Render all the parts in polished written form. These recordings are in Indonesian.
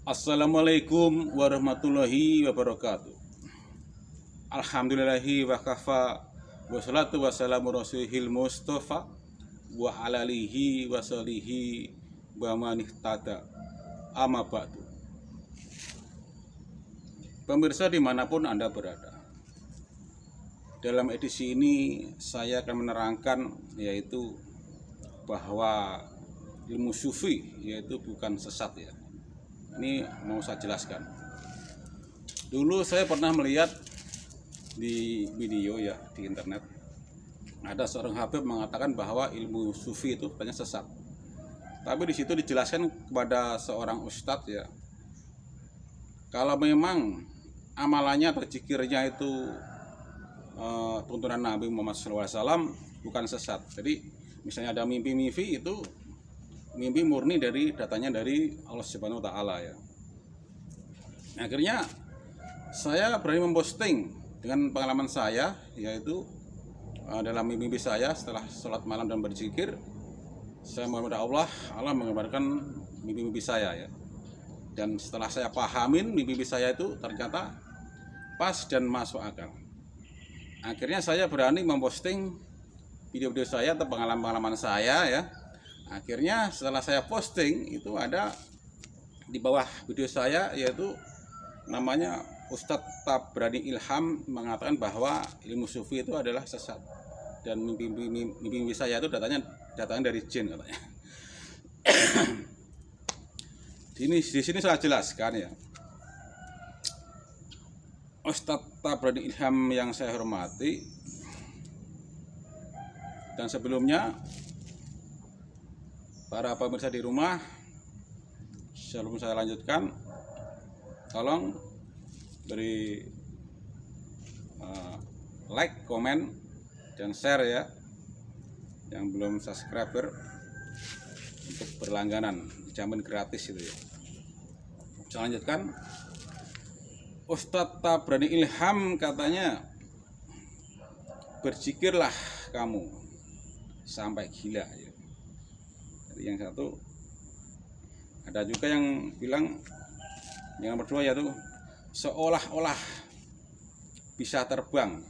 Assalamualaikum warahmatullahi wabarakatuh. Alhamdulillahi wa kafa. Wassalatu wassalamu rasulihil mustafa wa ala alihi wa salihi wa manih tada amma ba'du. Pemirsa dimanapun Anda berada, dalam edisi ini saya akan menerangkan yaitu bahwa ilmu sufi yaitu bukan sesat ya. Ini mau saya jelaskan. Dulu saya pernah melihat di video ya di internet, ada seorang habib mengatakan bahwa ilmu sufi itu katanya sesat. Tapi di situ dijelaskan kepada seorang ustadz ya, kalau memang amalannya atau zikirnya itu tuntunan Nabi Muhammad SAW bukan sesat. Jadi misalnya ada mimpi-mimpi itu mimpi murni dari datanya dari Allah Subhanahu wa taala ya. Akhirnya saya berani memposting dengan pengalaman saya, yaitu dalam mimpi saya setelah sholat malam dan berzikir, saya meminta Allah mengabarkan mimpi-mimpi saya ya. Dan setelah saya pahamin mimpi saya itu ternyata pas dan masuk akal. Akhirnya saya berani memposting video-video saya atau pengalaman-pengalaman saya ya. Akhirnya setelah saya posting itu ada di bawah video saya, yaitu namanya Ustadz Tabrani Ilham mengatakan bahwa ilmu sufi itu adalah sesat dan mimpi saya itu datanya dari jin katanya. Di sini saya jelaskan ya. Ustadz Tabrani Ilham yang saya hormati, dan sebelumnya para pemirsa di rumah, sebelum saya lanjutkan, tolong beri like, komen, dan share ya. Yang belum subscriber untuk berlangganan, jamin gratis itu ya. Saya lanjutkan. Ustadz Tabrani Ilham katanya, berzikirlah kamu sampai gila ya. Yang satu, ada juga yang bilang, yang berdua yaitu seolah-olah bisa terbang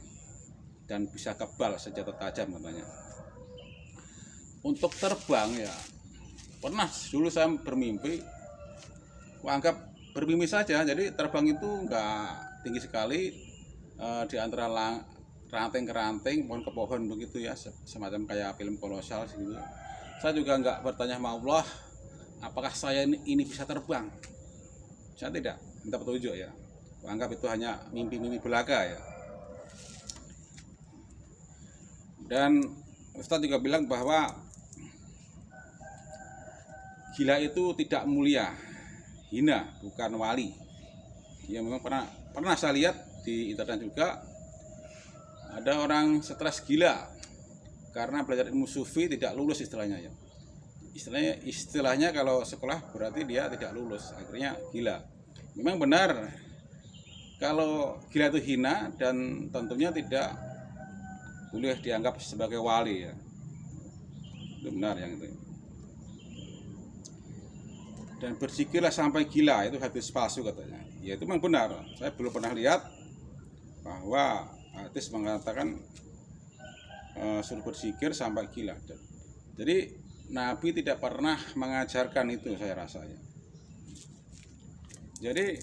dan bisa kebal senjata tajam katanya. Untuk terbang ya, pernah dulu saya bermimpi, anggap bermimpi saja, jadi terbang itu enggak tinggi sekali, di antara ranting ke ranting, pohon ke pohon begitu ya, semacam kayak film kolosal gitu. Saya juga enggak bertanya sama Allah, apakah saya ini bisa terbang. Saya tidak minta petunjuk ya. Anggap itu hanya mimpi-mimpi belaka ya. Dan Ustadz juga bilang bahwa gila itu tidak mulia, hina, bukan wali. Ya memang pernah saya lihat di internet juga, ada orang stres gila karena belajar ilmu sufi tidak lulus istilahnya ya. Istilahnya kalau sekolah berarti dia tidak lulus, akhirnya gila. Memang benar kalau gila itu hina dan tentunya tidak boleh dianggap sebagai wali ya. Itu benar yang itu. Dan berzikirlah sampai gila, itu hadis palsu katanya. Ya itu memang benar. Saya belum pernah lihat bahwa hadis mengatakan suruh berzikir sampai gila. Jadi Nabi tidak pernah mengajarkan itu, saya rasa ya. Jadi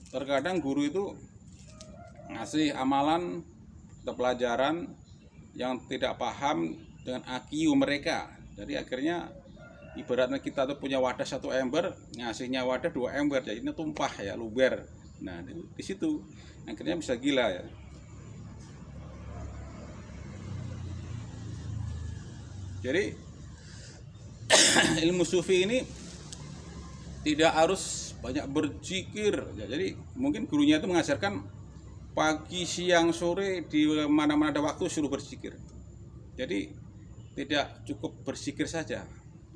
terkadang guru itu ngasih amalan atau pelajaran yang tidak paham dengan IQ mereka. Jadi akhirnya ibaratnya kita tuh punya wadah 1 ember, ngasihnya wadah 2 ember, jadi ini tumpah ya, luber. Nah di situ akhirnya bisa gila ya. Jadi ilmu sufi ini tidak harus banyak berzikir ya. Jadi mungkin gurunya itu mengajarkan pagi, siang, sore, di mana-mana ada waktu suruh berzikir. Jadi tidak cukup berzikir saja,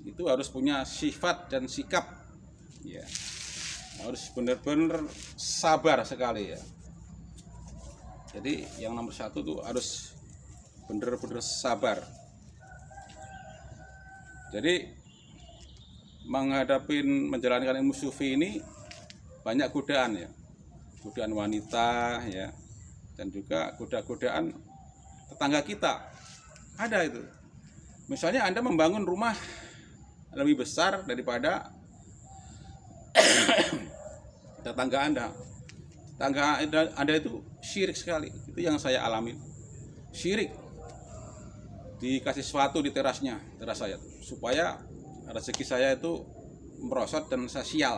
itu harus punya sifat dan sikap ya. Harus benar-benar sabar sekali ya. Jadi yang nomor 1 tuh harus benar-benar sabar. Jadi menjalankan ilmu sufi ini banyak godaan ya, godaan wanita ya, dan juga godaan tetangga kita ada itu. Misalnya Anda membangun rumah lebih besar daripada tetangga Anda. Tetangga Anda itu syirik sekali. Itu yang saya alami. Syirik. Dikasih sesuatu di teras saya supaya rezeki saya itu merosot dan saya sial.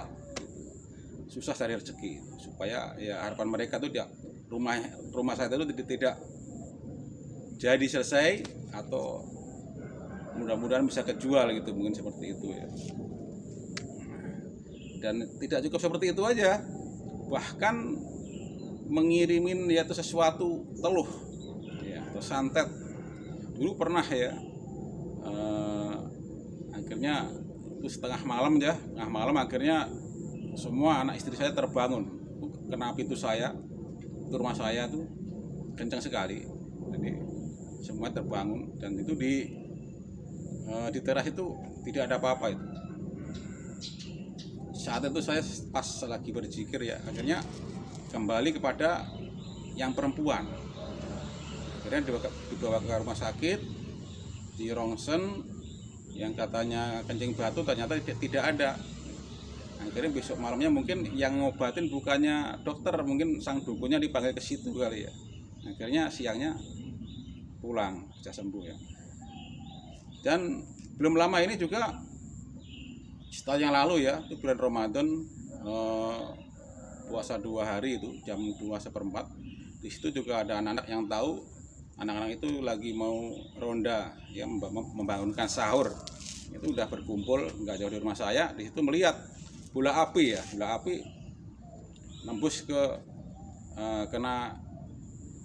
Susah cari rezeki supaya ya harapan mereka itu rumah saya itu tidak jadi selesai atau mudah-mudahan bisa kejual gitu, mungkin seperti itu ya. Dan tidak cukup seperti itu aja, bahkan mengirimin yaitu sesuatu teluh ya, atau santet. Dulu pernah ya, akhirnya itu setengah malam akhirnya semua anak istri saya terbangun, kena pintu rumah saya tuh kencang sekali, jadi semua terbangun dan itu di teras itu tidak ada apa-apa itu. Saat itu saya pas lagi berzikir ya, akhirnya kembali kepada yang perempuan. Akhirnya dibawa ke rumah sakit, di rongsen, yang katanya kencing batu ternyata tidak ada. Akhirnya besok malamnya mungkin yang ngobatin bukannya dokter, mungkin sang dukunnya dipanggil ke situ kali ya. Akhirnya siangnya pulang, bisa sembuh ya. Dan belum lama ini juga setahun yang lalu ya, itu bulan Ramadan, puasa 2 hari itu jam 2:15. Di situ juga ada anak-anak yang tahu, anak-anak itu lagi mau ronda ya, membangunkan sahur. Itu udah berkumpul nggak jauh dari rumah saya. Di situ melihat bola api nembus ke kena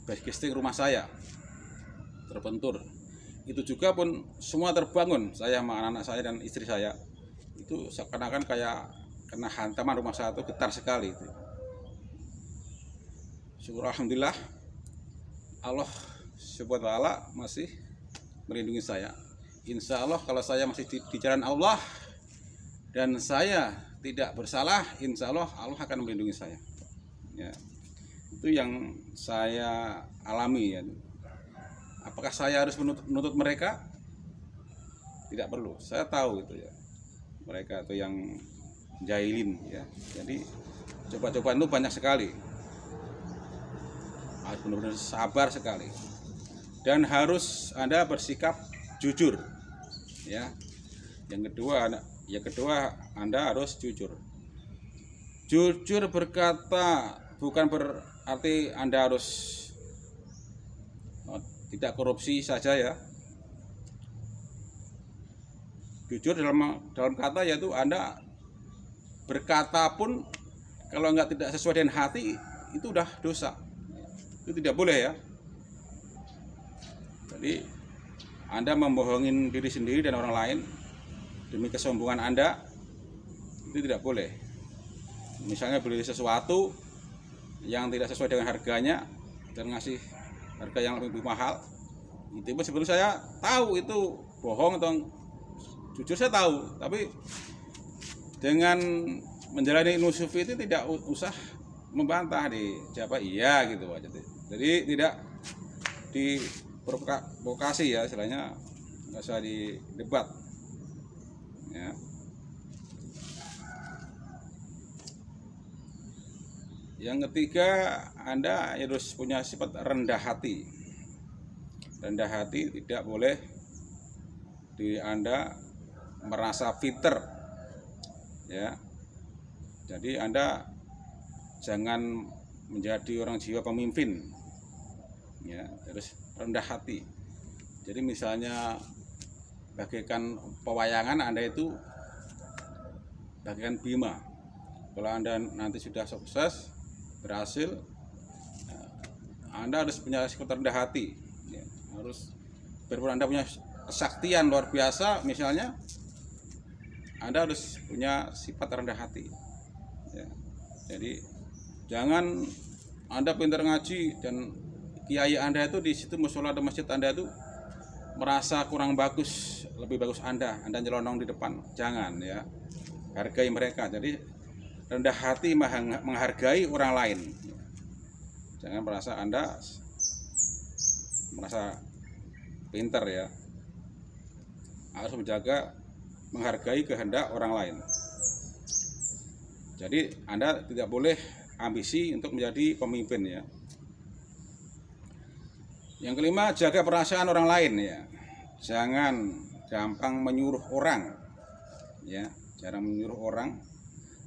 casing rumah saya, terbentur. Itu juga pun semua terbangun, saya sama anak-anak saya dan istri saya. Itu seakan-akan kayak kena hantaman, rumah saya itu getar sekali itu. Syukur alhamdulillah Allah subhanahu wa ta'ala masih melindungi saya. Insya Allah kalau saya masih di jalan Allah dan saya tidak bersalah, insya Allah Allah akan melindungi saya ya. Itu yang saya alami ya. Apakah saya harus menuntut mereka? Tidak perlu. Saya tahu itu ya, mereka itu yang jahilin ya. Jadi coba-cobaan itu banyak sekali. Harus benar-benar sabar sekali. Dan harus Anda bersikap jujur ya. Yang kedua Anda harus jujur. Jujur berkata bukan berarti Anda harus tidak korupsi saja ya. Jujur dalam kata yaitu Anda berkata pun kalau tidak sesuai dengan hati itu udah dosa. Itu tidak boleh ya. Jadi Anda membohongin diri sendiri dan orang lain demi kesombongan Anda, itu tidak boleh. Misalnya beli sesuatu yang tidak sesuai dengan harganya dan ngasih harga yang lebih mahal, itu sebelum saya tahu itu bohong atau jujur saya tahu, tapi dengan menjalani nusuf itu tidak usah membantah, dijawab iya gitu aja. Jadi tidak diprovokasi ya, istilahnya nggak usah didebat ya. Yang ketiga, Anda harus punya sifat rendah hati. Rendah hati tidak boleh Anda merasa pinter ya. Jadi Anda jangan menjadi orang jiwa pemimpin ya, harus rendah hati. Jadi misalnya bagaikan pewayangan, Anda itu bagaikan Bima. Kalau Anda nanti sudah sukses, berhasil, Anda harus punya sifat rendah hati ya. Harus berpura Anda punya kesaktian luar biasa, misalnya Anda harus punya sifat rendah hati ya. Jadi jangan Anda pintar ngaji dan kiai Anda itu di situ musola atau masjid Anda itu merasa kurang bagus, lebih bagus Anda nyelonong di depan. Jangan ya, hargai mereka. Jadi rendah hati menghargai orang lain. Jangan merasa Anda merasa pintar ya. Harus menjaga menghargai kehendak orang lain. Jadi Anda tidak boleh ambisi untuk menjadi pemimpin ya. Yang kelima, jaga perasaan orang lain ya. Jangan gampang menyuruh orang ya, jarang menyuruh orang,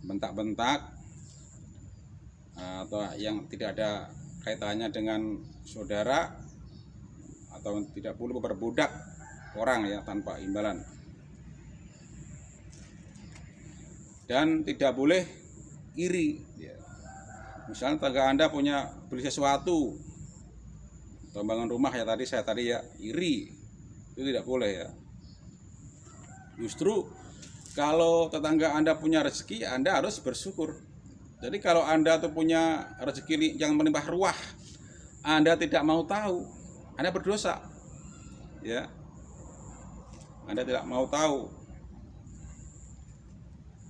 bentak-bentak atau yang tidak ada kaitannya dengan saudara, atau tidak perlu memperbudak orang ya tanpa imbalan. Dan tidak boleh iri ya. Misalnya tetangga Anda punya beli sesuatu atau bangun rumah ya, saya tadi ya, iri, itu tidak boleh ya. Justru kalau tetangga Anda punya rezeki, Anda harus bersyukur. Jadi kalau Anda tuh punya rezeki yang melimpah ruah, Anda tidak mau tahu, Anda berdosa. Ya. Anda tidak mau tahu.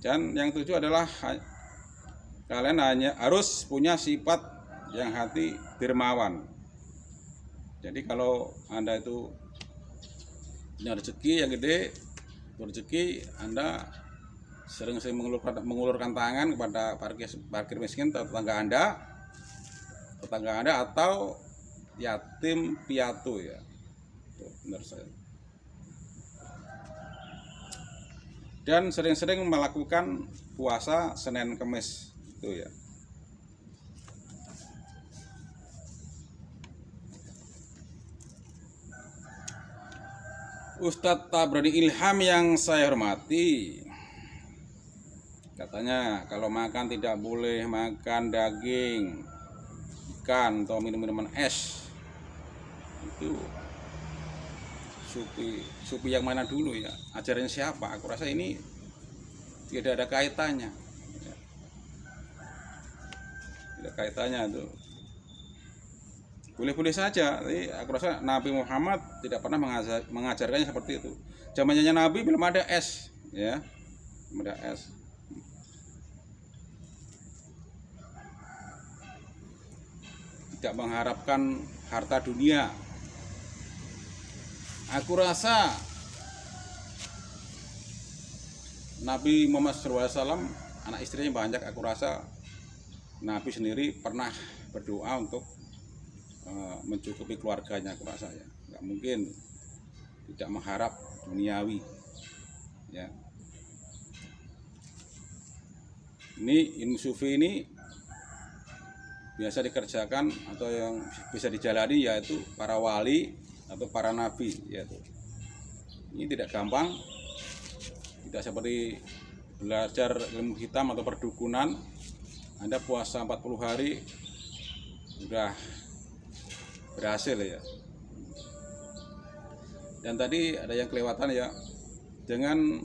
Dan yang tujuh adalah kalian hanya harus punya sifat yang hati dermawan. Jadi kalau Anda itu punya rezeki yang gede, rezeki Anda sering-sering mengulurkan tangan kepada parkir miskin tetangga Anda atau yatim piatu ya. Tuh, benar saya. Dan sering-sering melakukan puasa Senin Kemis itu ya. Ustadz Tabrani Ilham yang saya hormati, katanya kalau makan tidak boleh makan daging, ikan atau minum-minuman es. Itu supi yang mana dulu ya? Ajarannya siapa? Aku rasa ini tidak ada kaitannya. Tidak kaitannya tuh. Boleh-boleh saja, tapi aku rasa Nabi Muhammad tidak pernah mengajarkannya seperti itu. Zamannya Nabi belum ada es, ya, belum ada es. Tidak mengharapkan harta dunia. Aku rasa Nabi Muhammad SAW, anak istrinya banyak. Aku rasa Nabi sendiri pernah berdoa untuk mencukupi keluarganya, aku rasa ya. Nggak mungkin tidak mengharap duniawi ya. Ini ilmu sufi ini biasa dikerjakan atau yang bisa dijalani yaitu para wali atau para nabi yaitu. Ini tidak gampang, tidak seperti belajar ilmu hitam atau perdukunan. Anda puasa 40 hari sudah berhasil ya. Dan tadi ada yang kelewatan ya, dengan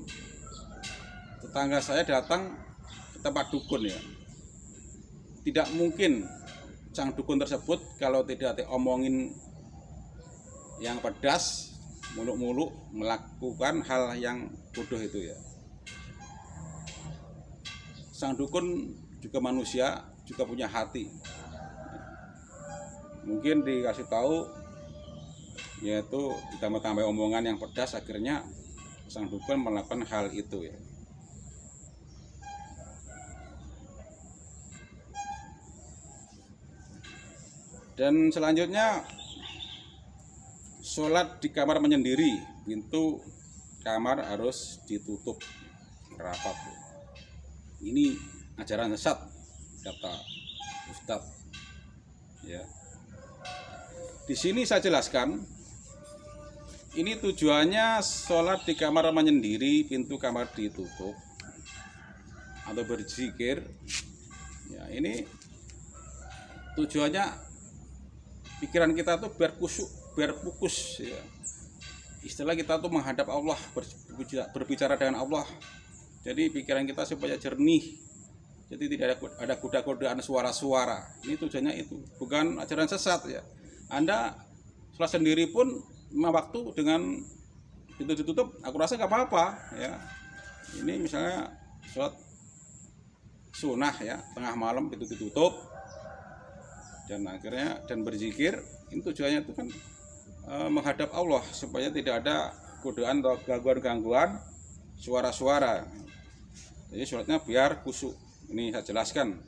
tetangga saya datang ke tempat dukun ya. Tidak mungkin sang dukun tersebut kalau tidak diomongin yang pedas, muluk-muluk melakukan hal yang bodoh itu ya. Sang dukun juga manusia, juga punya hati. Mungkin dikasih tahu yaitu ditambah-tambah omongan yang pedas, akhirnya sang dukun melakukan hal itu ya. Dan selanjutnya sholat di kamar menyendiri, pintu kamar harus ditutup rapat. Ini ajaran sesat kata Ustadz ya. Di sini saya jelaskan, ini tujuannya sholat di kamar menyendiri, pintu kamar ditutup atau berzikir. Ya, ini tujuannya pikiran kita tuh biar kusuk, biar fokus ya. Istilah kita tuh menghadap Allah, berbicara dengan Allah. Jadi pikiran kita supaya jernih. Jadi tidak ada goda-godaan suara-suara. Ini tujuannya itu, bukan ajaran sesat ya. Anda sholat sendiri pun 5 waktu dengan pintu ditutup, aku rasa nggak apa-apa ya. Ini misalnya sholat sunnah ya, tengah malam itu ditutup dan akhirnya berzikir. Ini tujuannya itu kan menghadap Allah supaya tidak ada godaan atau gangguan-gangguan suara-suara. Jadi sholatnya biar khusyuk. Ini saya jelaskan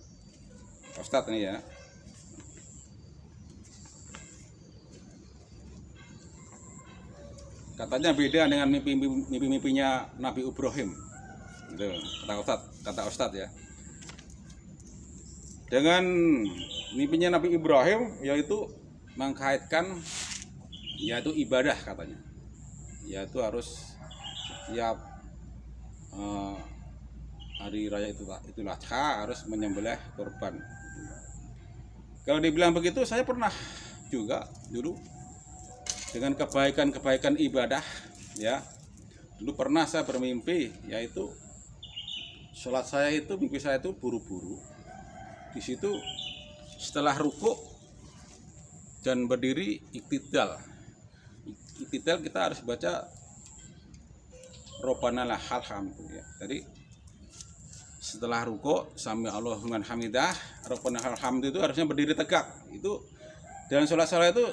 Ustadz ini ya. Katanya beda dengan mimpi-mimpinya Nabi Ibrahim. Itu kata Ustadz ya. Dengan mimpinya Nabi Ibrahim yaitu mengkaitkan yaitu ibadah katanya. Yaitu harus setiap hari raya Idul Adha harus menyembelih kurban. Kalau dibilang begitu saya pernah juga dulu dengan kebaikan ibadah ya. Dulu pernah saya bermimpi yaitu sholat saya itu, mimpi saya itu buru-buru. Di situ setelah rukuk dan berdiri iktidal. Iktidal kita harus baca Rabbana lakal hamdu ya. Jadi setelah rukuk sami Allahu liman hamidah, Rabbana lakal hamdu itu harusnya berdiri tegak. Itu dalam sholat saya itu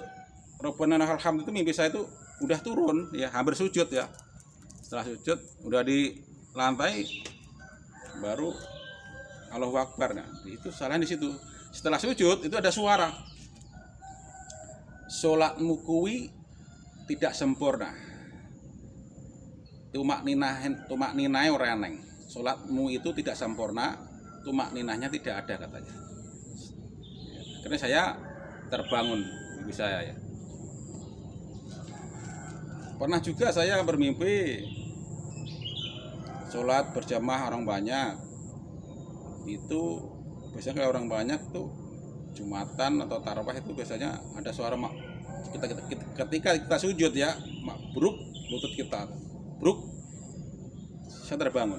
Rabbana lakal hamdu itu mimpi saya itu udah turun ya, hampir sujud ya. Setelah sujud udah di lantai baru Allahu Akbar. Nah, itu salahnya di situ. Setelah sujud itu ada suara. Salatmu kuwi tidak sempurna. Tumak ninah ora eneng. Salatmu itu tidak sempurna, tumak ninahnya tidak ada katanya. Karena saya terbangun mimpi saya ya. Pernah juga saya bermimpi sholat berjamaah orang banyak. Itu biasanya kalau orang banyak tuh Jumatan atau tarawih itu biasanya ada suara ketika kita sujud ya, bruk lutut kita bruk, saya terbangun.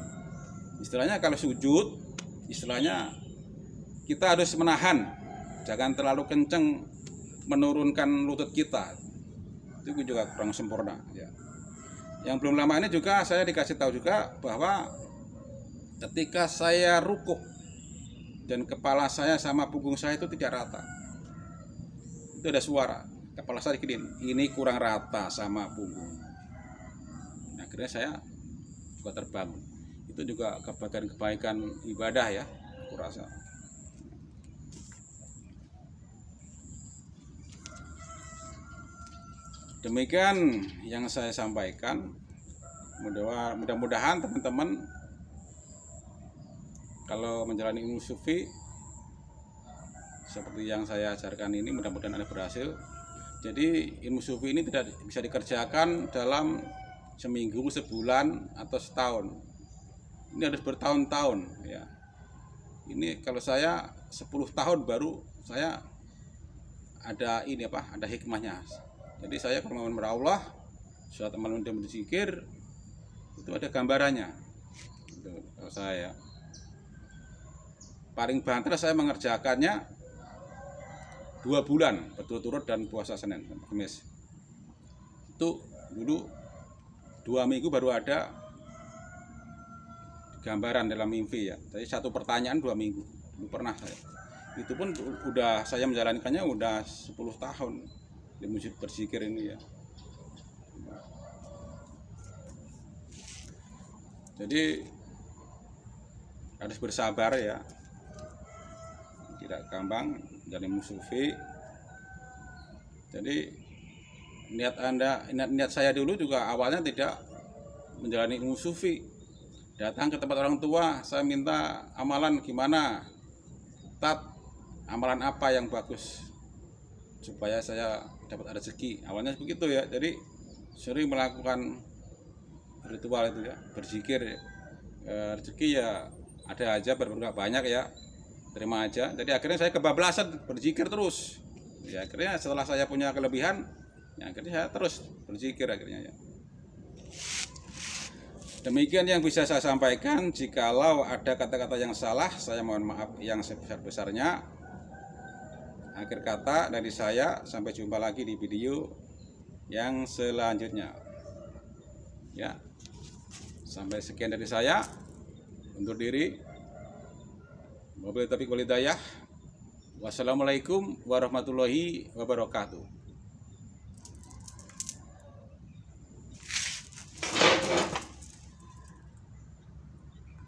Istilahnya kalau sujud, istilahnya kita harus menahan, jangan terlalu kenceng menurunkan lutut kita. Itu juga kurang sempurna ya. Yang belum lama ini juga saya dikasih tahu juga bahwa ketika saya rukuk dan kepala saya sama punggung saya itu tidak rata. Itu ada suara, kepala saya gini, ini kurang rata sama punggung. Akhirnya saya juga terbangun. Itu juga kebaikan ibadah ya, aku rasa. Demikian yang saya sampaikan. Mudah-mudahan teman-teman kalau menjalani ilmu sufi seperti yang saya ajarkan ini, mudah-mudahan Anda berhasil. Jadi ilmu sufi ini tidak bisa dikerjakan dalam seminggu, sebulan, atau setahun. Ini harus bertahun-tahun ya. Ini kalau saya 10 tahun baru saya ada ada hikmahnya. Jadi saya kalau mau Allah, suatu malam dia berzikir itu ada gambarannya. Itu kalau saya paling banter saya mengerjakannya 2 bulan berturut-turut dan puasa Senin sampai Kamis. Itu dulu 2 minggu baru ada gambaran dalam mimpi ya. Jadi 1 pertanyaan 2 minggu. Dulu pernah saya. Itu pun udah saya menjalankannya udah 10 tahun di musik berzikir ini ya. Jadi harus bersabar ya. Tidak gampang jadi musufi. Jadi niat saya dulu juga awalnya tidak menjalani ilmu sufi. Datang ke tempat orang tua, saya minta amalan gimana, amalan apa yang bagus supaya saya dapat rezeki. Awalnya begitu ya. Jadi sering melakukan ritual itu ya, berzikir ya. Rezeki ya ada aja, berapa banyak ya, terima aja. Jadi akhirnya saya kebablasan berzikir terus ya. Akhirnya setelah saya punya kelebihan ya, akhirnya saya terus berzikir akhirnya ya. Demikian yang bisa saya sampaikan. Jikalau ada kata-kata yang salah, saya mohon maaf yang sebesar-besarnya. Akhir kata dari saya, sampai jumpa lagi di video yang selanjutnya ya. Sampai sekian dari saya, undur diri. Wabillahi taufiq wal hidayah. Wassalamualaikum warahmatullahi wabarakatuh.